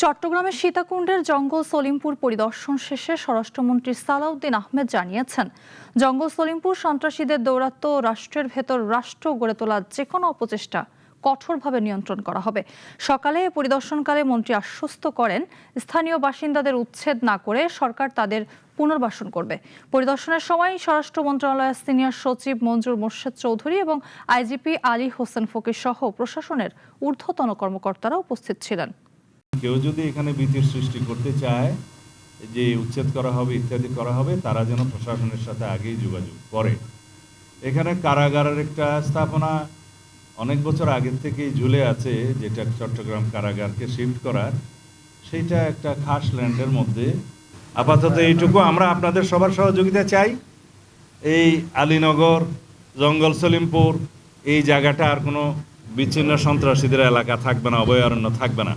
চট্টগ্রামের সীতাকুণ্ডের জঙ্গল সলিমপুর পরিদর্শন শেষে স্বরাষ্ট্রমন্ত্রী সালাউদ্দিন আহমেদ জানিয়েছেন, জঙ্গল সলিমপুর সন্ত্রাসীদের দৌরাত্ম্য ও রাষ্ট্রের ভেতর রাষ্ট্র গড়ে তোলার যে কোনো অপচেষ্টা কঠোরভাবে নিয়ন্ত্রণ করা হবে। সকালে এ পরিদর্শনকালে মন্ত্রী আশ্বস্ত করেন, স্থানীয় বাসিন্দাদের উচ্ছেদ না করে সরকার তাদের পুনর্বাসন করবে। পরিদর্শনের সময় স্বরাষ্ট্র মন্ত্রণালয়ের সিনিয়র সচিব মঞ্জুর মোর্শেদ চৌধুরী এবং আইজিপি আলী হোসেন ফকির সহ প্রশাসনের ঊর্ধ্বতন কর্মকর্তারা উপস্থিত ছিলেন। কেউ যদি এখানে ভীতির সৃষ্টি করতে চায় যে উচ্ছেদ করা হবে ইত্যাদি করা হবে, তারা যেন প্রশাসনের সাথে আগেই যোগাযোগ করে। এখানে কারাগারের একটা স্থাপনা অনেক বছর আগের থেকেই ঝুলে আছে, যেটা চট্টগ্রাম কারাগারকে শিফট করার, সেইটা একটা খাস ল্যান্ডের মধ্যে। আপাতত এইটুকু আমরা আপনাদের সবার সহযোগিতা চাই। এই আলীনগর, জঙ্গল সলিমপুর এই জায়গাটা আর কোনো বিচ্ছিন্ন সন্ত্রাসীদের এলাকা থাকবে না, অভয়ারণ্য থাকবে না।